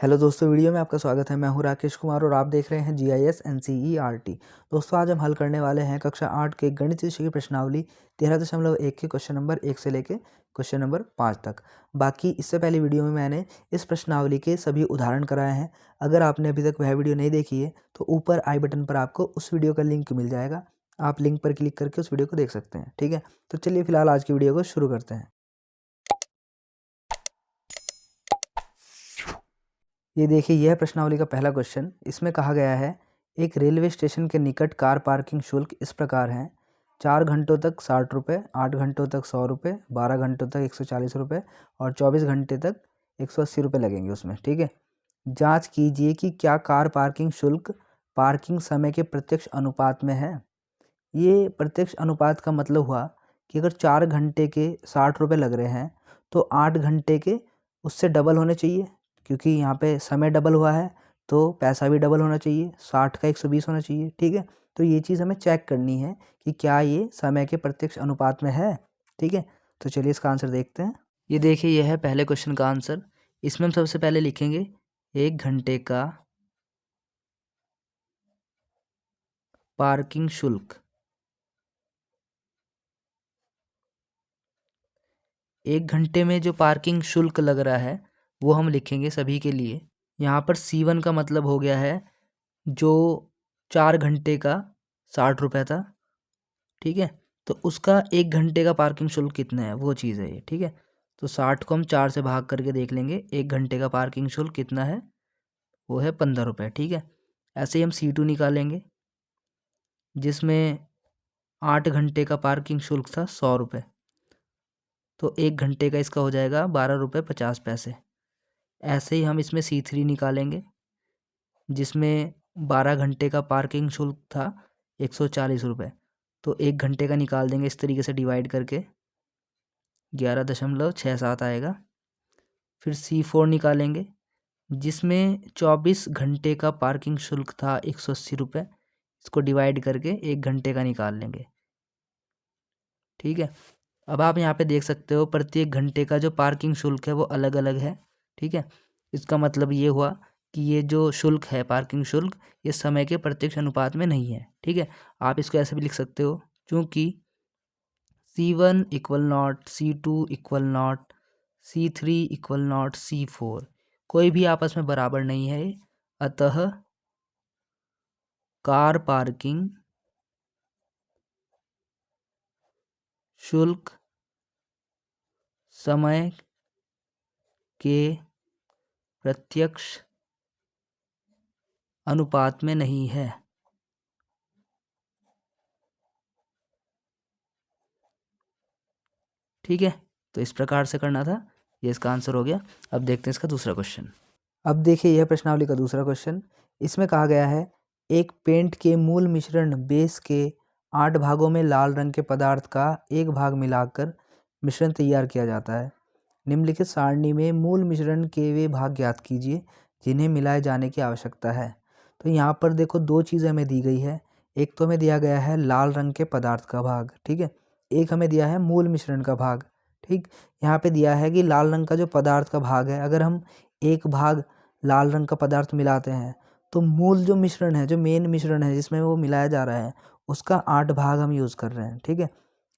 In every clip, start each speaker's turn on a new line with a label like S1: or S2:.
S1: Hello दोस्तों, video में आपका स्वागत है। मैं हूं राकेश कुमार और आप देख रहे हैं GIS NCERT। दोस्तों, आज हम हल करने वाले हैं कक्षा 8 के गणित विषय की प्रश्नावली 13.1 के क्वेश्चन नंबर 1 से लेके क्वेश्चन नंबर 5 तक। बाकी इससे पहले वीडियो में मैंने इस प्रश्नावली के सभी उदाहरण कराए हैं। अगर आपने अभी तक वह वीडियो नहीं देखी है तो ऊपर आई बटन पर आपको उस वीडियो का लिंक मिल जाएगा। आप लिंक पर क्लिक करके उस वीडियो को देख सकते हैं। ठीक है, तो चलिए फिलहाल आज की वीडियो को शुरू करते हैं। ये देखिए, यह प्रश्नावली का पहला क्वेश्चन। इसमें कहा गया है एक रेलवे स्टेशन के निकट कार पार्किंग शुल्क इस प्रकार है: 4 घंटों तक 60 रुपये, 8 घंटों तक 100 रुपये, 12 घंटों तक 140 रुपये और 24 घंटे तक 180 रुपये लगेंगे उसमें। ठीक है, जांच कीजिए कि क्या कार पार्किंग शुल्क पार्किंग समय के प्रत्यक्ष अनुपात में है। ये प्रत्यक्ष अनुपात का मतलब हुआ कि अगर 4 घंटे के 60 रुपये लग रहे हैं तो 8 घंटे के उससे डबल होने चाहिए, क्योंकि यहाँ पे समय डबल हुआ है तो पैसा भी डबल होना चाहिए, 60 का 120 होना चाहिए। ठीक है, तो ये चीज़ हमें चेक करनी है कि क्या ये समय के प्रत्यक्ष अनुपात में है। ठीक है, तो चलिए इसका आंसर देखते हैं। ये देखिए, यह है पहले क्वेश्चन का आंसर। इसमें हम सबसे पहले लिखेंगे 1 घंटे का पार्किंग शुल्क। 1 घंटे में जो पार्किंग शुल्क लग रहा है वो हम लिखेंगे सभी के लिए। यहाँ पर C1 का मतलब हो गया है जो 4 घंटे का 60 रुपये था। ठीक है, तो उसका 1 घंटे का पार्किंग शुल्क कितना है वो चीज़ है ये। ठीक है, तो 60 को हम 4 से भाग करके देख लेंगे 1 घंटे का पार्किंग शुल्क कितना है, वो है 15 रुपये। ठीक है, ऐसे ही हम C2 निकालेंगे जिसमें 8 घंटे का पार्किंग शुल्क था 100 रुपये, तो 1 घंटे का इसका हो जाएगा 12 रुपये 50 पैसे। ऐसे ही हम इसमें C3 निकालेंगे जिसमें 12 घंटे का पार्किंग शुल्क था 140 रुपये, तो 1 घंटे का निकाल देंगे इस तरीके से डिवाइड करके 11.67 आएगा। फिर C4 निकालेंगे जिसमें 24 घंटे का पार्किंग शुल्क था 180 रुपये, इसको डिवाइड करके 1 घंटे का निकाल लेंगे। ठीक है, अब आप यहाँ पे देख सकते हो प्रत्येक घंटे का जो पार्किंग शुल्क है वो अलग अलग है। ठीक है, इसका मतलब ये हुआ कि ये जो शुल्क है पार्किंग शुल्क ये समय के प्रत्यक्ष अनुपात में नहीं है। ठीक है, आप इसको ऐसे भी लिख सकते हो क्योंकि C1 equal not C2 equal not C3 equal not C4 कोई भी आपस में बराबर नहीं है, अतः कार पार्किंग शुल्क समय के प्रत्यक्ष अनुपात में नहीं है। ठीक है, तो इस प्रकार से करना था। ये इसका आंसर हो गया। अब देखते हैं इसका दूसरा क्वेश्चन। अब देखिए, यह प्रश्नावली का दूसरा क्वेश्चन। इसमें कहा गया है एक पेंट के मूल मिश्रण बेस के 8 भागों में लाल रंग के पदार्थ का एक भाग मिलाकर मिश्रण तैयार किया जाता है। निम्नलिखित सारणी में मूल मिश्रण के वे भाग ज्ञात कीजिए जिन्हें मिलाए जाने की आवश्यकता है। तो यहाँ पर देखो, दो चीज़ें हमें दी गई है। एक तो हमें दिया गया है लाल रंग के पदार्थ का भाग, ठीक है, एक हमें दिया है मूल मिश्रण का भाग। ठीक, यहाँ पे दिया है कि लाल रंग का जो पदार्थ का भाग है, अगर हम एक भाग लाल रंग का पदार्थ मिलाते हैं तो मूल जो मिश्रण है, जो मेन मिश्रण है जिसमें वो मिलाया जा रहा है, उसका 8 भाग हम यूज़ कर रहे हैं। ठीक है,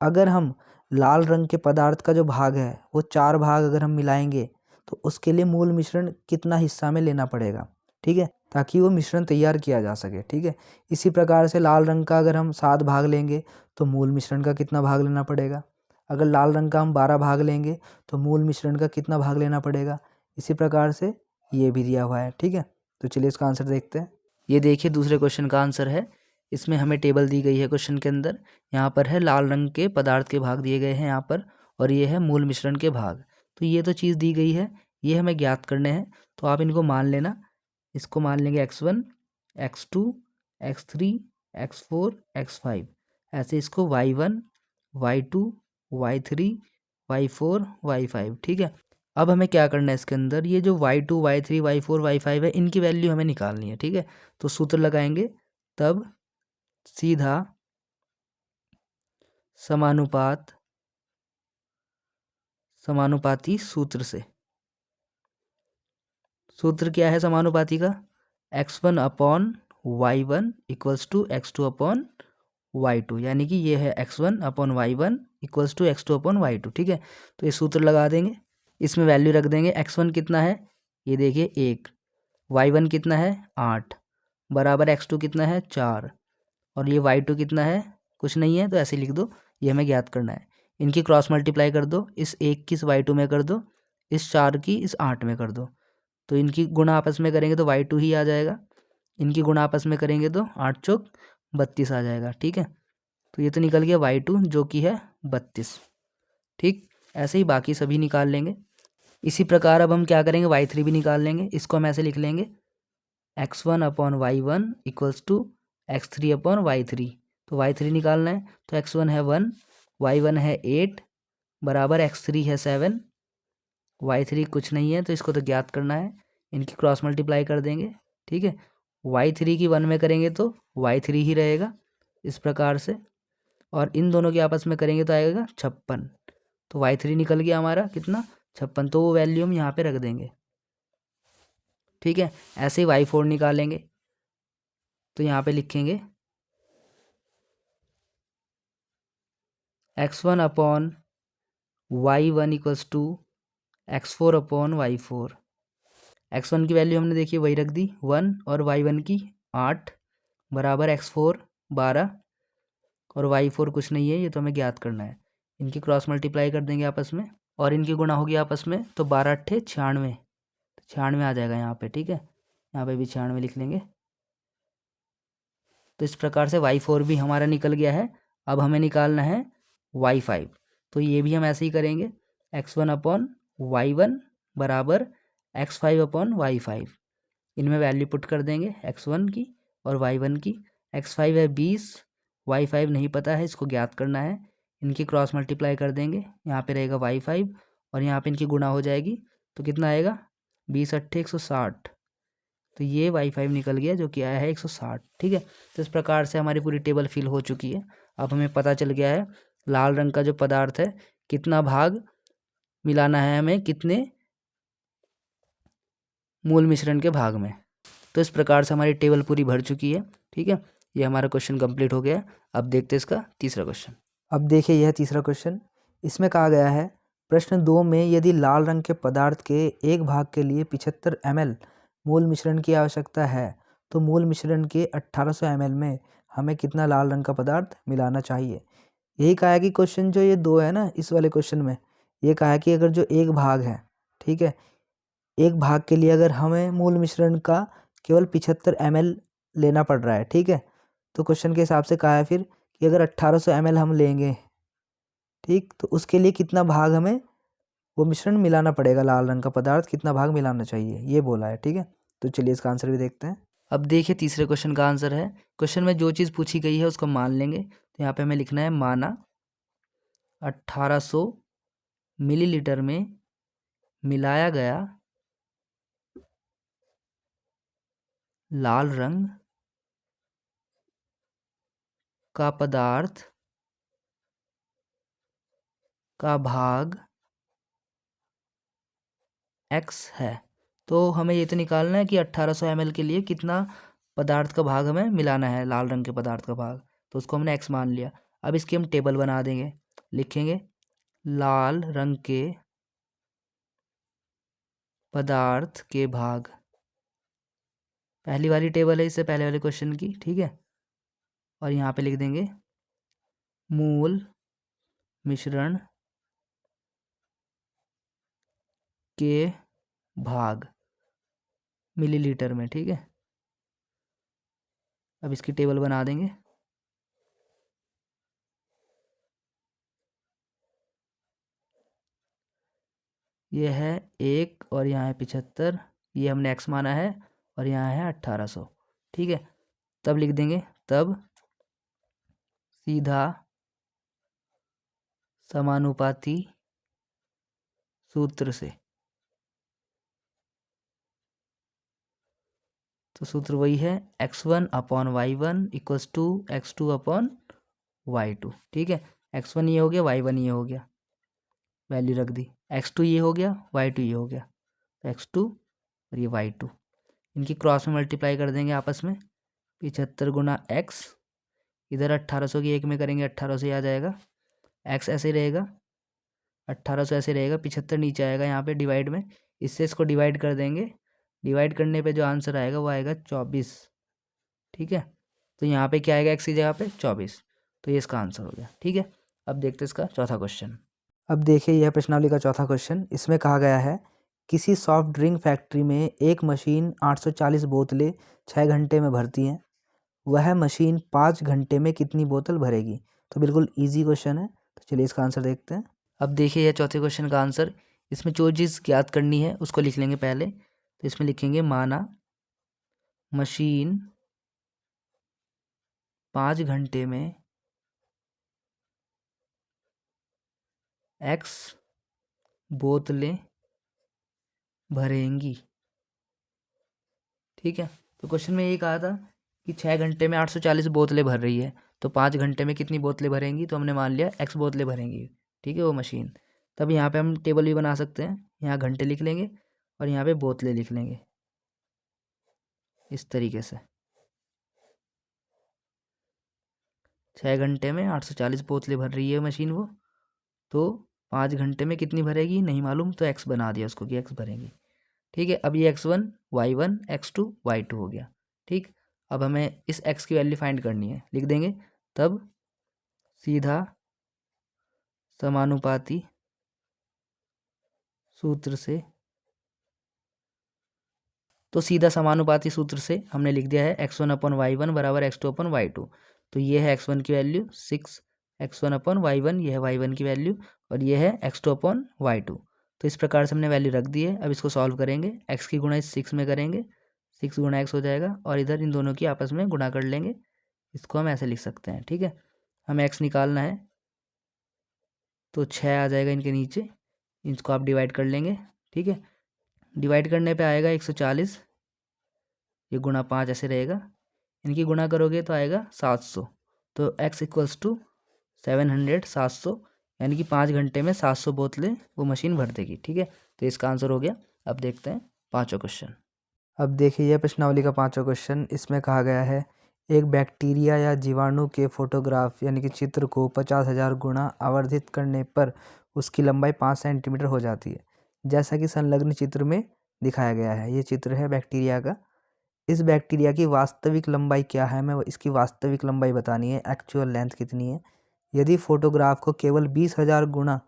S1: अगर हम लाल रंग के पदार्थ का जो भाग है वो 4 भाग अगर हम मिलाएंगे तो उसके लिए मूल मिश्रण कितना हिस्सा में लेना पड़ेगा। ठीक है, ताकि वो मिश्रण तैयार किया जा सके। ठीक है, इसी प्रकार से लाल रंग का अगर हम 7 भाग लेंगे तो मूल मिश्रण का कितना भाग लेना पड़ेगा। अगर लाल रंग का हम 12 भाग लेंगे तो मूल मिश्रण का कितना भाग लेना पड़ेगा। इसी प्रकार से ये भी दिया हुआ है। ठीक है, तो चलिए इसका आंसर देखते हैं। ये देखिए, दूसरे क्वेश्चन का आंसर है। इसमें हमें टेबल दी गई है क्वेश्चन के अंदर। यहाँ पर है लाल रंग के पदार्थ के भाग दिए गए हैं यहाँ पर, और ये है मूल मिश्रण के भाग। तो ये तो चीज़ दी गई है, ये हमें ज्ञात करने हैं, तो आप इनको मान लेना। इसको मान लेंगे x1, x2, x3, x4, x5। ऐसे इसको y1, y2, y3, y4, y5। ठीक है, अब हमें क्या करना है इसके अंदर, ये जो y2, y3, y4, y5 है इनकी वैल्यू हमें निकालनी है। ठीक है, तो सूत्र लगाएंगे तब सीधा समानुपाती सूत्र से सूत्र क्या है समानुपाती का, x1 upon y1 equals to x2 upon y2, यानी कि ये है x1 upon y1 equals to x2 upon y2। ठीक है, तो ये सूत्र लगा देंगे, इसमें वैल्यू रख देंगे। x1 कितना है, ये देखिए 1, y1 कितना है 8, बराबर x2 कितना है 4, और ये y2 कितना है कुछ नहीं है, तो ऐसे लिख दो, ये हमें ज्ञात करना है। इनकी क्रॉस मल्टीप्लाई कर दो, इस 1 की इस y2 में कर दो, इस 4 की इस 8 में कर दो, तो इनकी गुणा आपस में करेंगे तो y2 ही आ जाएगा, इनकी गुणा आपस में करेंगे तो 8 चौक 32 आ जाएगा। ठीक है, तो ये तो निकल गया y2 जो कि है 32। ठीक, ऐसे ही बाकी सभी निकाल लेंगे। इसी प्रकार अब हम क्या करेंगे, y3 भी निकाल लेंगे। इसको हम ऐसे लिख लेंगे x1 upon y1 equals to x3 upon y3। तो y3 निकालना है, तो x1 है 1, y1 है 8, बराबर x3 है 7, y3 कुछ नहीं है, तो इसको तो ज्ञात करना है। इनकी क्रॉस मल्टीप्लाई कर देंगे। ठीक है, y3 की 1 में करेंगे तो y3 ही रहेगा इस प्रकार से, और इन दोनों के आपस में करेंगे तो आएगा 56। तो y3 निकल गया हमारा कितना 56, तो वो वैल्यू हम यहाँ पे रख देंगे। ठीक है, ऐसे ही y4 निकालेंगे, तो यहाँ पे लिखेंगे x1 upon y1 equals to x4 upon y4। x1 की वैल्यू हमने देखी वही रख दी 1, और y1 की 8, बराबर x4 12, और y4 कुछ नहीं है, ये तो हमें ज्ञात करना है। इनकी क्रॉस मल्टीप्लाई कर देंगे आपस में, और इनकी गुणा होगी आपस में, तो 12 अट्ठे 96, 96 आ जाएगा यहाँ पे। ठीक है, यहाँ पे भी 96 लिख लेंगे। तो इस प्रकार से y4 भी हमारा निकल गया है। अब हमें निकालना है y5, तो ये भी हम ऐसे ही करेंगे, x1 अपॉन y1 बराबर x5 अपॉन y5। इनमें वैल्यू पुट कर देंगे x1 की और y1 की। x5 है 20, y5 नहीं पता है, इसको ज्ञात करना है। इनकी क्रॉस मल्टीप्लाई कर देंगे, यहाँ पे रहेगा y5, और यहाँ पे इनकी गुणा हो जाएगी, तो कितना आएगा 20 अट्ठे 160, तो ये y5 निकल गया जो कि आया है 160। ठीक है, तो इस प्रकार से हमारी पूरी टेबल फिल हो चुकी है। अब हमें पता चल गया है लाल रंग का जो पदार्थ है कितना भाग मिलाना है हमें कितने मूल मिश्रण के भाग में। तो इस प्रकार से हमारी टेबल पूरी भर चुकी है। ठीक है, ये हमारा क्वेश्चन कंप्लीट हो गया। अब देखते हैं इसका तीसरा क्वेश्चन। अब देखिए यह तीसरा क्वेश्चन, इसमें कहा गया है प्रश्न 2 में यदि लाल रंग के पदार्थ के एक भाग के लिए 75 ml मूल मिश्रण की आवश्यकता है तो मूल मिश्रण के 1800 ml में हमें कितना लाल रंग का पदार्थ मिलाना चाहिए। यही कहा है कि क्वेश्चन जो ये 2 है ना, इस वाले क्वेश्चन में ये कहा है कि अगर जो एक भाग है, ठीक है, एक भाग के लिए अगर हमें मूल मिश्रण का केवल 75 ml लेना पड़ रहा है, ठीक है, तो क्वेश्चन के हिसाब से कहा है फिर कि अगर 1800 ml हम लेंगे, ठीक, तो उसके लिए कितना भाग हमें वो मिश्रण मिलाना पड़ेगा, लाल रंग का पदार्थ कितना भाग मिलाना चाहिए, ये बोला है। ठीक है, तो चलिए इसका आंसर भी देखते हैं। अब देखिए तीसरे क्वेश्चन का आंसर है, क्वेश्चन में जो चीज़ पूछी गई है उसको मान लेंगे। तो यहाँ पे हमें लिखना है माना 1800 मिलीलीटर में मिलाया गया लाल रंग का पदार्थ का भाग x है। तो हमें ये तो निकालना है कि 1800 ml के लिए कितना पदार्थ का भाग हमें मिलाना है, लाल रंग के पदार्थ का भाग, तो उसको हमने x मान लिया। अब इसकी हम टेबल बना देंगे, लिखेंगे लाल रंग के पदार्थ के भाग, पहली वाली टेबल है इससे पहले वाले क्वेश्चन की। ठीक है, और यहाँ पे लिख देंगे मूल मिश्रण के भाग मिलीलीटर में। ठीक है, अब इसकी टेबल बना देंगे। ये है 1 और यहाँ है 75, ये हमने x माना है, और यहाँ है 1800। ठीक है, तब लिख देंगे, तब सीधा समानुपाती सूत्र से, तो सूत्र वही है x1 upon y1 equals to x2 upon y2। ठीक है, x1 ये हो गया, y1 ये हो गया, वैल्यू रख दी, x2 ये हो गया, y2 ये हो गया, तो x2 और ये y2, इनकी क्रॉस में मल्टीप्लाई कर देंगे आपस में, 75 गुना x, इधर 1800 की एक में करेंगे 1800 ही आ जाएगा, x ऐसे रहेगा, 1800 ऐसे रहेगा, 75 नीचे आएगा यहाँ पे डिवाइड में, इससे इसको डिवाइड कर देंगे, डिवाइड करने पे जो आंसर आएगा वो आएगा 24। ठीक है, तो यहाँ पे क्या आएगा x की जगह पे 24, तो ये इसका आंसर हो गया। ठीक है, अब देखते हैं इसका चौथा क्वेश्चन। अब देखिए यह प्रश्नावली का चौथा क्वेश्चन, इसमें कहा गया है किसी सॉफ्ट ड्रिंक फैक्ट्री में एक मशीन 840 बोतलें 6 घंटे में भरती हैं, वह मशीन 5 घंटे में कितनी बोतल भरेगी? तो बिल्कुल इजी क्वेश्चन है, तो चलिए इसका आंसर देखते हैं। अब देखिए यह चौथे क्वेश्चन का आंसर, इसमें जो चीज़ ज्ञात करनी है उसको लिख लेंगे पहले, तो इसमें लिखेंगे माना मशीन 5 घंटे में x बोतलें भरेंगी। ठीक है, तो क्वेश्चन में ये कहा था कि 6 घंटे में 840 बोतलें भर रही है, तो 5 घंटे में कितनी बोतलें भरेंगी, तो हमने मान लिया x बोतलें भरेंगी। ठीक है, वो मशीन, तब यहाँ पे हम टेबल भी बना सकते हैं, यहाँ घंटे लिख लेंगे और यहाँ पे बोतलें लिख लेंगे इस तरीके से। 6 घंटे में 840 बोतलें भर रही है मशीन वो, तो 5 घंटे में कितनी भरेगी नहीं मालूम, तो x बना दिया उसको कि x भरेंगी। ठीक है, अब ये x1 y1 x2 y2 हो गया। ठीक, अब हमें इस x की वैल्यू फाइंड करनी है, लिख देंगे तब सीधा समानुपाती सूत्र से, तो सीधा समानुपाती सूत्र से हमने लिख दिया है x1 अपन y1 बराबर x2 अपन y2, तो ये है x1 की वैल्यू 6 x1 अपन y1, ये है y1 की वैल्यू, और ये है x2 अपन y2। तो इस प्रकार से हमने वैल्यू रख दी है। अब इसको सॉल्व करेंगे, x की गुणा इस 6 में करेंगे, 6 गुणा x हो जाएगा, और इधर इन दोनों की आपस में गुणा कर लेंगे, इसको हम ऐसे लिख सकते हैं। ठीक है, हमें x निकालना है, तो 6 आ जाएगा इनके नीचे, इसको आप डिवाइड कर लेंगे। ठीक है, डिवाइड करने पे आएगा 140, ये गुणा 5 ऐसे रहेगा, इनकी गुणा करोगे तो आएगा 700, तो x इक्वल्स टू 700 700, यानी कि 5 घंटे में 700 बोतलें वो मशीन भर देगी। ठीक है, तो इसका आंसर हो गया। अब देखते हैं पाँचवा क्वेश्चन। अब देखिए यह प्रश्नावली का पाँचवा क्वेश्चन, इसमें कहा गया है एक बैक्टीरिया या जीवाणु के फोटोग्राफ यानी कि चित्र को 50,000 गुना आवर्धित करने पर उसकी लंबाई 5 सेंटीमीटर हो जाती है, जैसा कि संलग्न चित्र में दिखाया गया है। ये चित्र है बैक्टीरिया का। इस बैक्टीरिया की वास्तविक लंबाई क्या है, मैं इसकी वास्तविक लंबाई बतानी है, एक्चुअल लेंथ कितनी है। यदि फोटोग्राफ को केवल 20,000 गुना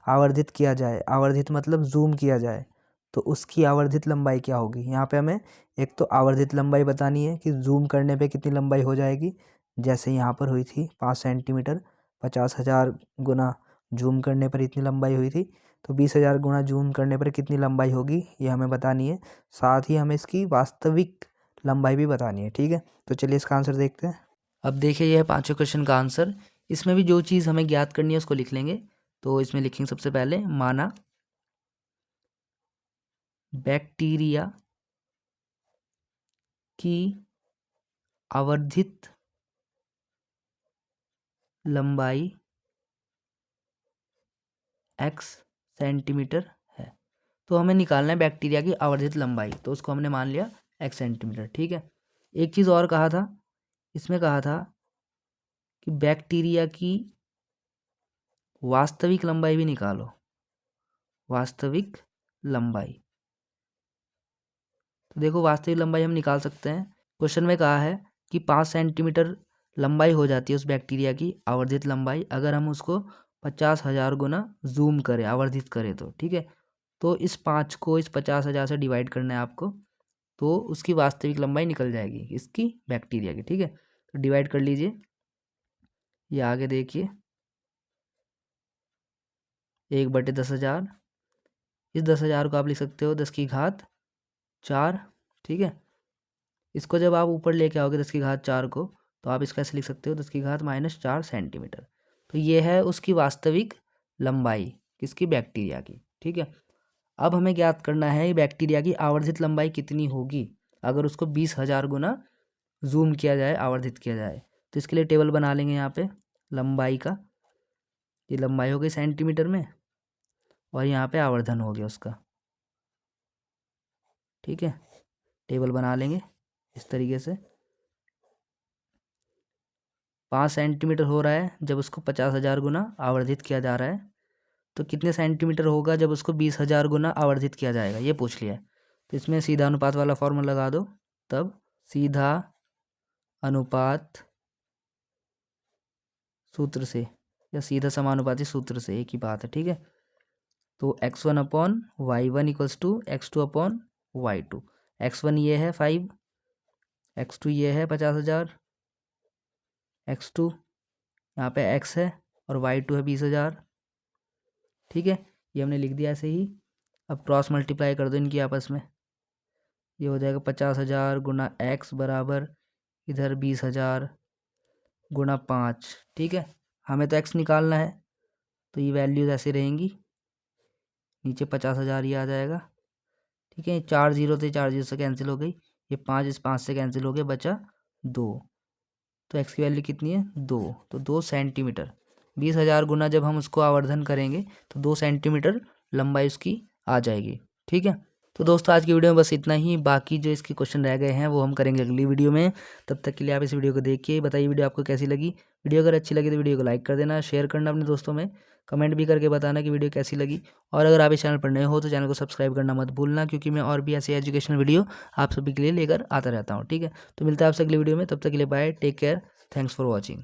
S1: आवर्धित किया जाए, आवर्धित मतलब जूम किया जाए, तो उसकी आवर्धित लंबाई क्या होगी। यहाँ पे हमें एक तो आवर्धित लंबाई बतानी है कि जूम करने पे कितनी लंबाई हो जाएगी, जैसे यहाँ पर हुई थी 5 सेंटीमीटर, 50,000 गुना जूम करने पर इतनी लंबाई हुई थी, तो 20,000 गुना जूम करने पर कितनी लंबाई होगी ये हमें बतानी है। साथ ही हमें इसकी वास्तविक लंबाई भी बतानी है। ठीक है, तो चलिए इसका आंसर देखते हैं। अब देखिए यह पाँचवें क्वेश्चन का आंसर, इसमें भी जो चीज़ हमें ज्ञात करनी है उसको लिख लेंगे। तो इसमें लिखेंगे सबसे पहले माना बैक्टीरिया की आवर्धित लंबाई x सेंटीमीटर है। तो हमें निकालना है बैक्टीरिया की आवर्धित लंबाई, तो उसको हमने मान लिया x सेंटीमीटर। ठीक है, एक चीज़ और कहा था, इसमें कहा था कि बैक्टीरिया की वास्तविक लंबाई भी निकालो, वास्तविक लंबाई। तो देखो वास्तविक लंबाई हम निकाल सकते हैं। क्वेश्चन में कहा है कि 5 सेंटीमीटर लंबाई हो जाती है उस बैक्टीरिया की आवर्धित लंबाई, अगर हम उसको 50,000 गुना जूम करें, आवर्धित करें तो। ठीक है, तो इस 5 को इस 50,000 से डिवाइड करना है आपको, तो उसकी वास्तविक लंबाई निकल जाएगी इसकी बैक्टीरिया की। ठीक है, तो डिवाइड कर लीजिए, ये आगे देखिए 1/10,000, इस 10,000 को आप लिख सकते हो 10 की घात 4। ठीक है, इसको जब आप ऊपर लेके आओगे 10 की घात 4 को, तो आप इसको ऐसे लिख सकते हो 10 की घात -4 सेंटीमीटर। तो ये है उसकी वास्तविक लंबाई किसकी, बैक्टीरिया की। ठीक है, अब हमें ज्ञात करना है बैक्टीरिया की आवर्धित लंबाई कितनी होगी अगर उसको 20,000 गुना जूम किया जाए, आवर्धित किया जाए। तो इसके लिए टेबल बना लेंगे यहाँ पे लंबाई का, ये लंबाई हो गई सेंटीमीटर में, और यहाँ पे आवर्धन हो गया उसका। ठीक है, टेबल बना लेंगे इस तरीके से। 5 सेंटीमीटर हो रहा है जब उसको 50,000 गुना आवर्धित किया जा रहा है, तो कितने सेंटीमीटर होगा जब उसको 20,000 गुना आवर्धित किया जाएगा, ये पूछ लिया है। तो इसमें सीधा अनुपात वाला फॉर्मूला लगा दो, तब सीधा अनुपात सूत्र से या सीधा समानुपाती सूत्र से, एक ही बात है, ठीक है। तो x1 upon y1 equals to x2 upon y2। x1 ये है 5, x2 ये है 50,000, x2 यहाँ पे x है और y2 है 20,000, ठीक है। ये हमने लिख दिया ऐसे ही। अब क्रॉस मल्टीप्लाई कर दो इनकी आपस में, ये हो जाएगा 50,000 गुना x बराबर इधर 20,000 गुना 5, ठीक है। हमें तो x निकालना है, तो ये वैल्यूज ऐसे रहेंगी, नीचे 50,000 ये आ जाएगा, ठीक है। 4 जीरो थे, 4 जीरो से कैंसिल हो गई, ये 5 इस 5 से कैंसिल हो गया, बचा 2। तो x की वैल्यू कितनी है 2, तो 2 सेंटीमीटर। 20,000 गुना जब हम उसको आवर्धन करेंगे तो 2 सेंटीमीटर लंबाई उसकी आ जाएगी, ठीक है। तो दोस्तों आज की वीडियो में बस इतना ही, बाकी जो इसके क्वेश्चन रह गए हैं वो हम करेंगे अगली वीडियो में। तब तक के लिए आप इस वीडियो को देखिए, बताइए वीडियो आपको कैसी लगी। वीडियो अगर अच्छी लगी तो वीडियो को लाइक कर देना, शेयर करना अपने दोस्तों में, कमेंट भी करके बताना कि वीडियो कैसी लगी। और अगर आप इस चैनल पर नए हो तो चैनल को सब्सक्राइब करना मत भूलना, क्योंकि मैं और भी ऐसे एजुकेशनल वीडियो आप सभी के लिए लेकर आता रहता हूँ, ठीक है। तो मिलता है आपसे अगली वीडियो में, तब तक के लिए bye, take care, thanks for watching.